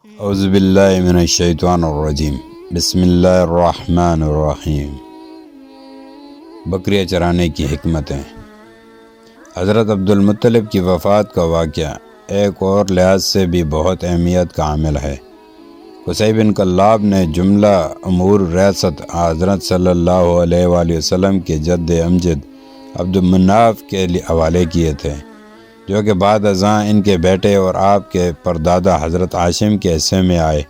اعوذ باللہ من الشیطان الرجیم بسم اللہ الرحمن الرحیم۔ بکریاں چرانے کی حکمتیں۔ حضرت عبدالمطلب کی وفات کا واقعہ ایک اور لحاظ سے بھی بہت اہمیت کا عامل ہے۔ قصی بن کلاب نے جملہ امور ریاست حضرت صلی اللہ علیہ وآلہ وسلم کے جد امجد عبد المناف کے حوالے کیے تھے، جو کہ بعد ازاں ان کے بیٹے اور آپ کے پردادا حضرت ہاشم کے حصے میں آئے۔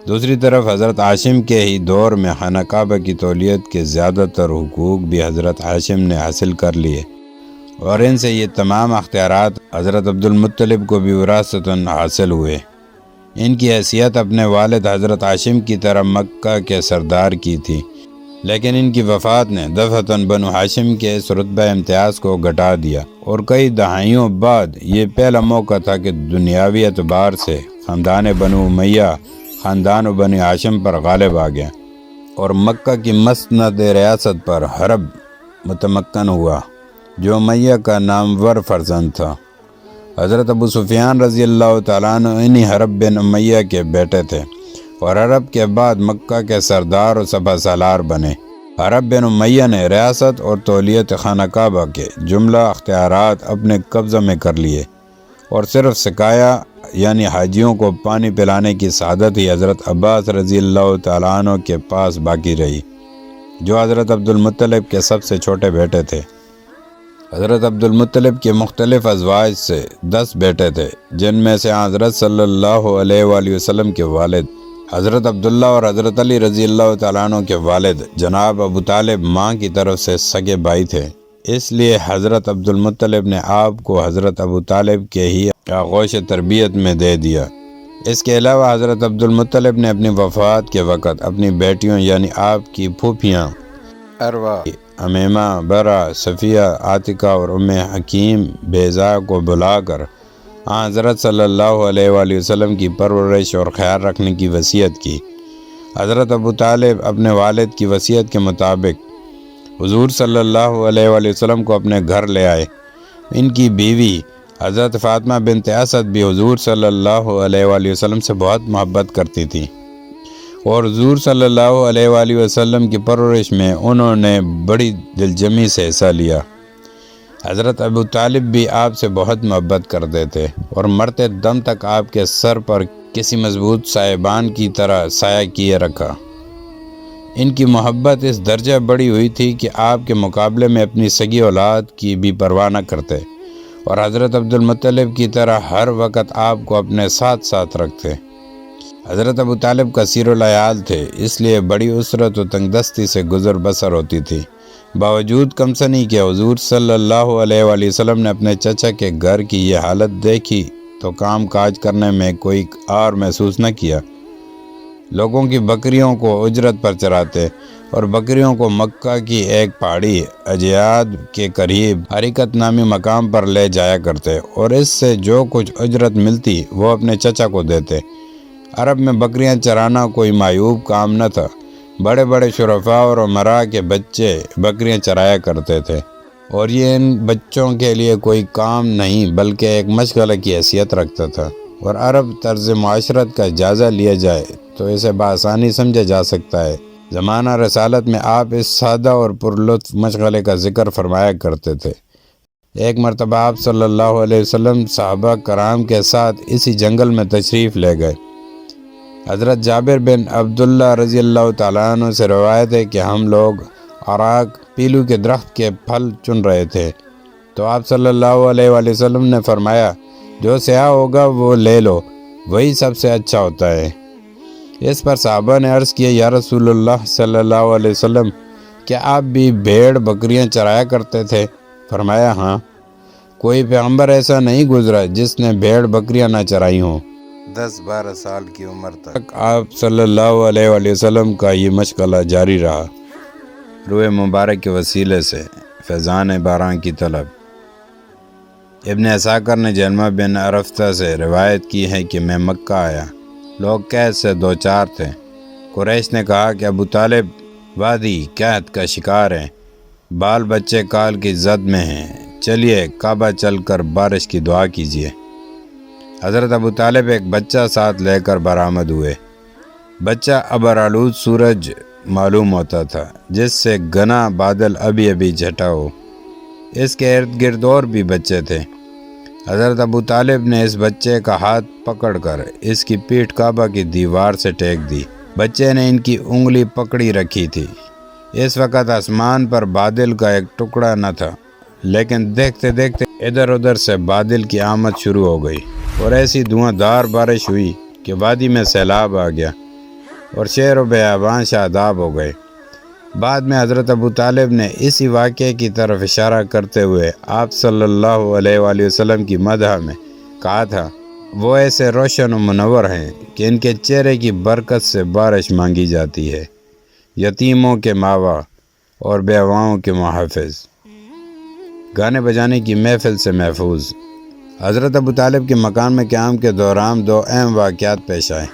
دوسری طرف حضرت ہاشم کے ہی دور میں خانہ کعبہ کی تولیت کے زیادہ تر حقوق بھی حضرت ہاشم نے حاصل کر لیے، اور ان سے یہ تمام اختیارات حضرت عبدالمطلب کو بھی وراثتاً حاصل ہوئے۔ ان کی حیثیت اپنے والد حضرت ہاشم کی طرح مکہ کے سردار کی تھی، لیکن ان کی وفات نے دفعتاً بنو ہاشم کے اس رتبہ امتیاز کو گھٹا دیا، اور کئی دہائیوں بعد یہ پہلا موقع تھا کہ دنیاوی اعتبار سے خاندان بنو امیہ خاندان بنو ہاشم پر غالب آ گیا، اور مکہ کی مسند ریاست پر حرب متمکن ہوا، جو امیہ کا نامور فرزند تھا۔ حضرت ابو سفیان رضی اللہ تعالیٰ عنہ انہی حرب بن امیہ کے بیٹے تھے، اور عرب کے بعد مکہ کے سردار و سپہ سالار بنے۔ حرب بن امیہ نے ریاست اور تولیت خانہ کعبہ کے جملہ اختیارات اپنے قبضہ میں کر لیے، اور صرف سقایا یعنی حاجیوں کو پانی پلانے کی سعادت ہی حضرت عباس رضی اللہ تعالیٰ عنہ کے پاس باقی رہی، جو حضرت عبدالمطلب کے سب سے چھوٹے بیٹے تھے۔ حضرت عبدالمطلب کے مختلف ازواج سے 10 بیٹے تھے، جن میں سے حضرت صلی اللہ علیہ وآلہ وسلم کے والد حضرت عبداللہ اور حضرت علی رضی اللہ تعالیٰ عنہ کے والد جناب ابو طالب ماں کی طرف سے سگے بھائی تھے، اس لیے حضرت عبدالمطلب نے آپ کو حضرت ابو طالب کے ہی آغوش تربیت میں دے دیا۔ اس کے علاوہ حضرت عبدالمطلب نے اپنی وفات کے وقت اپنی بیٹیوں یعنی آپ کی پھوپھیاں اروا، امیمہ، برا، صفیہ، عاتقہ اور ام حکیم بیضاء کو بلا کر حضرت صلی اللہ علیہ وآلہ وسلم کی پرورش اور خیال رکھنے کی وصیت کی۔ حضرت ابو طالب اپنے والد کی وصیت کے مطابق حضور صلی اللہ علیہ وآلہ وسلم کو اپنے گھر لے آئے۔ ان کی بیوی حضرت فاطمہ بنت اسد بھی حضور صلی اللہ علیہ وآلہ وسلم سے بہت محبت کرتی تھی، اور حضور صلی اللہ علیہ وآلہ وسلم کی پرورش میں انہوں نے بڑی دلجمی سے حصہ لیا۔ حضرت ابو طالب بھی آپ سے بہت محبت کرتے تھے، اور مرتے دم تک آپ کے سر پر کسی مضبوط سائبان کی طرح سایہ کیے رکھا۔ ان کی محبت اس درجہ بڑی ہوئی تھی کہ آپ کے مقابلے میں اپنی سگی اولاد کی بھی پرواہ نہ کرتے، اور حضرت عبدالمطلب کی طرح ہر وقت آپ کو اپنے ساتھ ساتھ رکھتے۔ حضرت ابو طالب کثیر العیال تھے، اس لیے بڑی اسرت و تنگ دستی سے گزر بسر ہوتی تھی۔ باوجود کمسنی کے حضور صلی اللہ علیہ وآلہ وسلم نے اپنے چچا کے گھر کی یہ حالت دیکھی تو کام کاج کرنے میں کوئی عار محسوس نہ کیا۔ لوگوں کی بکریوں کو اجرت پر چراتے، اور بکریوں کو مکہ کی ایک پہاڑی اجیاد کے قریب حریکت نامی مقام پر لے جایا کرتے، اور اس سے جو کچھ اجرت ملتی وہ اپنے چچا کو دیتے۔ عرب میں بکریاں چرانا کوئی معیوب کام نہ تھا، بڑے بڑے شرفاء اور امراء کے بچے بکریاں چرایا کرتے تھے، اور یہ ان بچوں کے لیے کوئی کام نہیں بلکہ ایک مشغلہ کی حیثیت رکھتا تھا۔ اور عرب طرز معاشرت کا جائزہ لیا جائے تو اسے بآسانی سمجھا جا سکتا ہے۔ زمانہ رسالت میں آپ اس سادہ اور پرلطف مشغلے کا ذکر فرمایا کرتے تھے۔ ایک مرتبہ آپ صلی اللہ علیہ وسلم صحابہ کرام کے ساتھ اسی جنگل میں تشریف لے گئے۔ حضرت جابر بن عبداللہ رضی اللہ تعالیٰ عنہ سے روایت ہے کہ ہم لوگ اراک پیلو کے درخت کے پھل چن رہے تھے، تو آپ صلی اللہ علیہ وآلہ وسلم نے فرمایا، جو سیاہ ہوگا وہ لے لو، وہی سب سے اچھا ہوتا ہے۔ اس پر صحابہ نے عرض کیا، یا رسول اللہ صلی اللہ علیہ وسلم، کیا آپ بھی بھیڑ بکریاں چرایا کرتے تھے؟ فرمایا، ہاں، کوئی پیغمبر ایسا نہیں گزرا جس نے بھیڑ بکریاں نہ چرائی ہوں۔ 10-12 سال کی عمر تک آپ صلی اللہ علیہ وآلہ وسلم کا یہ مشغلہ جاری رہا۔ روح مبارک کے وسیلے سے فیضان باران کی طلب۔ ابن عساکر نے جلمہ بن عرفتہ سے روایت کی ہے کہ میں مکہ آیا، لوگ قحط سے دوچار تھے۔ قریش نے کہا کہ ابو طالب وادی قحط کا شکار ہیں، بال بچے کال کی زد میں ہیں، چلیے کعبہ چل کر بارش کی دعا کیجیے۔ حضرت ابو طالب ایک بچہ ساتھ لے کر برآمد ہوئے۔ بچہ ابرآلود سورج معلوم ہوتا تھا، جس سے گنا بادل ابھی ابھی جھٹا ہو۔ اس کے ارد گرد اور بھی بچے تھے۔ حضرت ابو طالب نے اس بچے کا ہاتھ پکڑ کر اس کی پیٹھ کعبہ کی دیوار سے ٹیک دی۔ بچے نے ان کی انگلی پکڑی رکھی تھی۔ اس وقت آسمان پر بادل کا ایک ٹکڑا نہ تھا، لیکن دیکھتے دیکھتے ادھر ادھر سے بادل کی آمد شروع ہو گئی اور ایسی دھواں دار بارش ہوئی کہ وادی میں سیلاب آ گیا اور شہر و بیابان شاداب ہو گئے۔ بعد میں حضرت ابو طالب نے اسی واقعے کی طرف اشارہ کرتے ہوئے آپ صلی اللہ علیہ وآلہ وسلم کی مدح میں کہا تھا، وہ ایسے روشن و منور ہیں کہ ان کے چہرے کی برکت سے بارش مانگی جاتی ہے، یتیموں کے ماوا اور بیواؤں کے محافظ، گانے بجانے کی محفل سے محفوظ۔ حضرت ابو طالب کے مکان میں قیام کے دوران دو اہم واقعات پیش آئے۔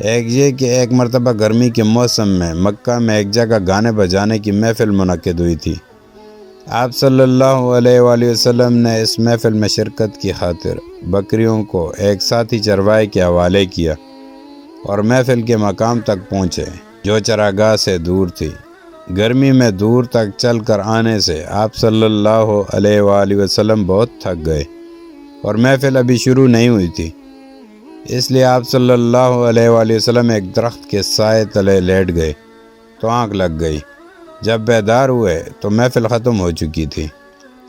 ایک یہ کہ ایک مرتبہ گرمی کے موسم میں مکہ میں ایک جگہ گانے بجانے کی محفل منعقد ہوئی تھی۔ آپ صلی اللہ علیہ وآلہ وسلم نے اس محفل میں شرکت کی خاطر بکریوں کو ایک ساتھی چرواہے کے حوالے کیا اور محفل کے مقام تک پہنچے، جو چراگاہ سے دور تھی۔ گرمی میں دور تک چل کر آنے سے آپ صلی اللہ علیہ وآلہ وسلم بہت تھک گئے اور محفل ابھی شروع نہیں ہوئی تھی، اس لیے آپ صلی اللہ علیہ وآلہ وسلم ایک درخت کے سائے تلے لیٹ گئے تو آنکھ لگ گئی۔ جب بیدار ہوئے تو محفل ختم ہو چکی تھی۔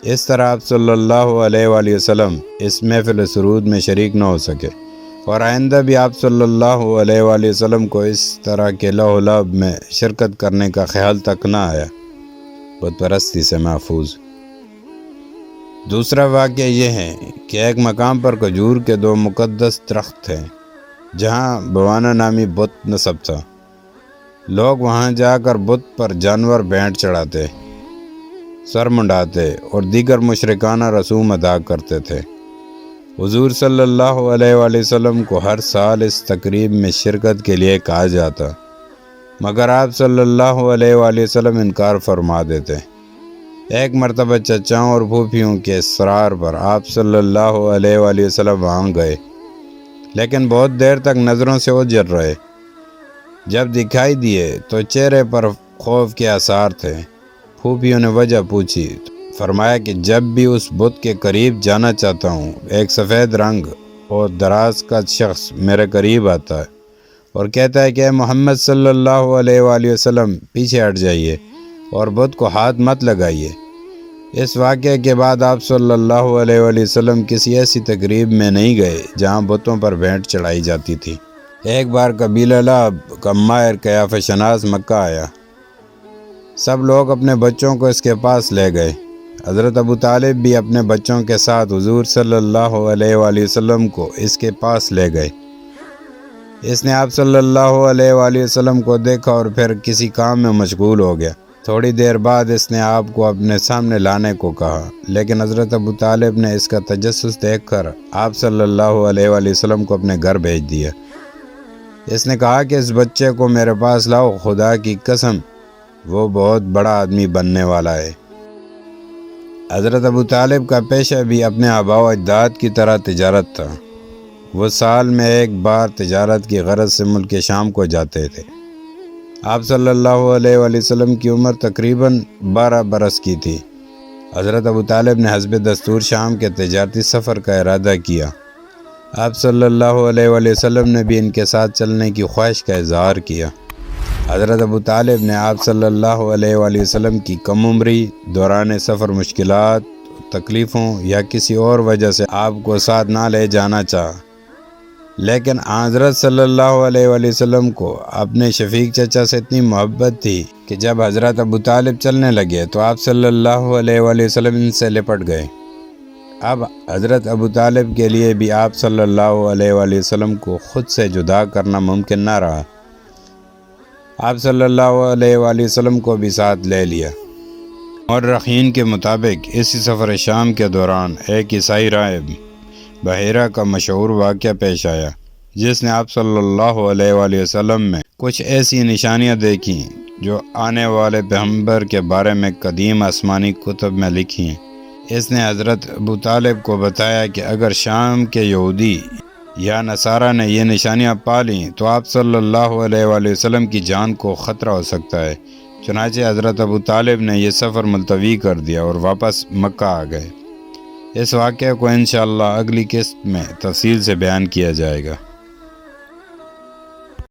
اس طرح آپ صلی اللہ علیہ وآلہ وسلم اس محفل سرود میں شریک نہ ہو سکے، اور آئندہ بھی آپ صلی اللہ علیہ وآلہ وسلم کو اس طرح کے لہو و لعب میں شرکت کرنے کا خیال تک نہ آیا۔ بت پرستی سے محفوظ۔ دوسرا واقعہ یہ ہے کہ ایک مقام پر کھجور کے دو مقدس درخت تھے، جہاں بوانا نامی بت نصب تھا۔ لوگ وہاں جا کر بت پر جانور بھینٹ چڑھاتے، سر منڈاتے اور دیگر مشرکانہ رسوم ادا کرتے تھے۔ حضور صلی اللہ علیہ وآلہ وسلم کو ہر سال اس تقریب میں شرکت کے لیے کہا جاتا، مگر آپ صلی اللہ علیہ وآلہ وسلم انکار فرما دیتے۔ ایک مرتبہ چچاؤں اور پھوپھیوں کے اصرار پر آپ صلی اللہ علیہ وآلہ وسلم وہاں گئے، لیکن بہت دیر تک نظروں سے اوجھل رہے۔ جب دکھائی دیے تو چہرے پر خوف کے آثار تھے۔ پھوپھیوں نے وجہ پوچھی، فرمایا کہ جب بھی اس بت کے قریب جانا چاہتا ہوں، ایک سفید رنگ اور دراز کا شخص میرے قریب آتا ہے اور کہتا ہے کہ اے محمد صلی اللہ علیہ وآلہ وسلم، پیچھے ہٹ جائیے اور بت کو ہاتھ مت لگائیے۔ اس واقعے کے بعد آپ صلی اللہ علیہ وآلہ وسلم کسی ایسی تقریب میں نہیں گئے جہاں بتوں پر بھینٹ چڑھائی جاتی تھی۔ ایک بار قبیلہ لعب کا ماہر قیافہ شناس مکہ آیا۔ سب لوگ اپنے بچوں کو اس کے پاس لے گئے۔ حضرت ابو طالب بھی اپنے بچوں کے ساتھ حضور صلی اللہ علیہ وآلہ وسلم کو اس کے پاس لے گئے۔ اس نے آپ صلی اللہ علیہ وآلہ وسلم کو دیکھا اور پھر کسی کام میں مشغول ہو گیا۔ تھوڑی دیر بعد اس نے آپ کو اپنے سامنے لانے کو کہا، لیکن حضرت ابو طالب نے اس کا تجسس دیکھ کر آپ صلی اللہ علیہ وآلہ وسلم کو اپنے گھر بھیج دیا۔ اس نے کہا کہ اس بچے کو میرے پاس لاؤ، خدا کی قسم وہ بہت بڑا آدمی بننے والا ہے۔ حضرت ابو طالب کا پیشہ بھی اپنے آباء و اجداد کی طرح تجارت تھا۔ وہ سال میں ایک بار تجارت کی غرض سے ملک شام کو جاتے تھے۔ آپ صلی اللہ علیہ وآلہ وسلم کی عمر تقریباً 12 برس کی تھی۔ حضرت ابو طالب نے حسب دستور شام کے تجارتی سفر کا ارادہ کیا۔ آپ صلی اللہ علیہ وآلہ وسلم نے بھی ان کے ساتھ چلنے کی خواہش کا اظہار کیا۔ حضرت ابو طالب نے آپ صلی اللہ علیہ وآلہ وسلم کی کم عمری، دوران سفر مشکلات، تکلیفوں یا کسی اور وجہ سے آپ کو ساتھ نہ لے جانا چاہا، لیکن حضرت صلی اللہ علیہ وآلہ وسلم کو اپنے شفیق چچا سے اتنی محبت تھی کہ جب حضرت ابو طالب چلنے لگے تو آپ صلی اللہ علیہ وآلہ وسلم ان سے لپٹ گئے۔ اب حضرت ابو طالب کے لیے بھی آپ صلی اللہ علیہ وآلہ وسلم کو خود سے جدا کرنا ممکن نہ رہا۔ آپ صلی اللہ علیہ وآلہ وسلم کو بھی ساتھ لے لیا۔ مورخین کے مطابق اسی سفر شام کے دوران ایک عیسائی راہب بحیرہ کا مشہور واقعہ پیش آیا، جس نے آپ صلی اللہ علیہ وآلہ وسلم میں کچھ ایسی نشانیاں دیکھیں جو آنے والے پیغمبر کے بارے میں قدیم آسمانی کتب میں لکھی ہیں۔ اس نے حضرت ابو طالب کو بتایا کہ اگر شام کے یہودی یا نصارہ نے یہ نشانیاں پا لیں تو آپ صلی اللہ علیہ وآلہ وسلم کی جان کو خطرہ ہو سکتا ہے۔ چنانچہ حضرت ابو طالب نے یہ سفر ملتوی کر دیا اور واپس مکہ آ گئے۔ اس واقعے کو انشاءاللہ اگلی قسط میں تفصیل سے بیان کیا جائے گا۔